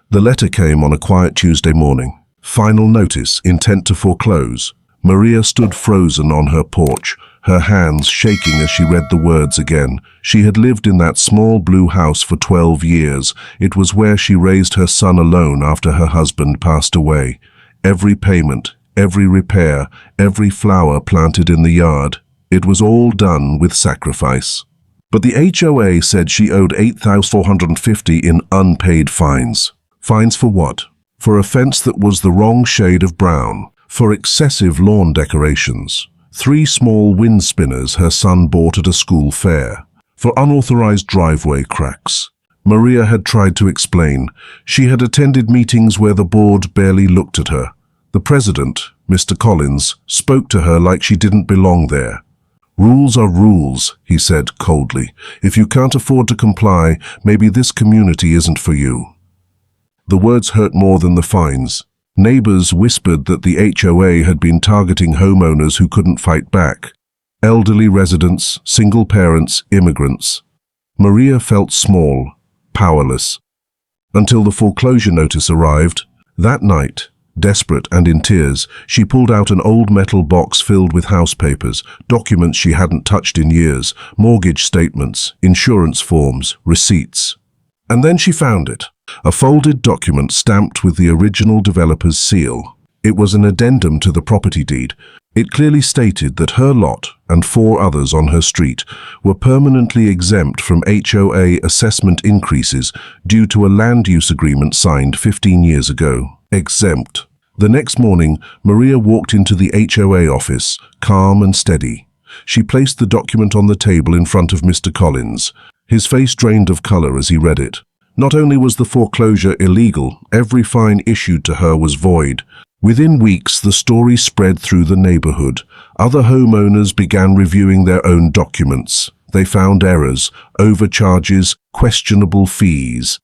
The letter came on a quiet Tuesday morning. Final notice, intent to foreclose. Maria stood frozen on her porch, her hands shaking as she read the words again. She had lived in that small blue house for 12 years. It was where she raised her son alone after her husband passed away. Every payment, every repair, every flower planted in the yard, it was all done with sacrifice. But the HOA said she owed $8,450 in unpaid fines. Fines for what? For a fence that was the wrong shade of brown. For excessive lawn decorations. 3 small wind spinners her son bought at a school fair. For unauthorized driveway cracks. Maria had tried to explain. She had attended meetings where the board barely looked at her. The president, Mr. Collins, spoke to her like she didn't belong there. Rules are rules, he said coldly. If you can't afford to comply, maybe this community isn't for you. The words hurt more than the fines. Neighbors whispered that the HOA had been targeting homeowners who couldn't fight back. Elderly residents, single parents, immigrants. Maria felt small, powerless. Until the foreclosure notice arrived. That night, desperate and in tears, she pulled out an old metal box filled with house papers, documents she hadn't touched in years, mortgage statements, insurance forms, receipts. And then she found it. A folded document stamped with the original developer's seal. It was an addendum to the property deed. It clearly stated that her lot and 4 others on her street were permanently exempt from HOA assessment increases due to a land use agreement signed 15 years ago. Exempt. The next morning, Maria walked into the HOA office, calm and steady. She placed the document on the table in front of Mr. Collins. His face drained of color as he read it. Not only was the foreclosure illegal, every fine issued to her was void. Within weeks, the story spread through the neighborhood. Other homeowners began reviewing their own documents. They found errors, overcharges, questionable fees.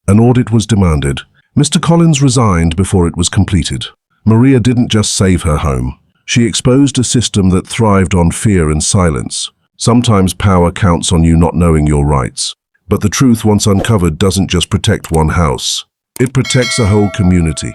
An audit was demanded. Mr. Collins resigned before it was completed. Maria didn't just save her home. She exposed a system that thrived on fear and silence. Sometimes power counts on you not knowing your rights. But the truth, once uncovered, doesn't just protect one house. It protects a whole community.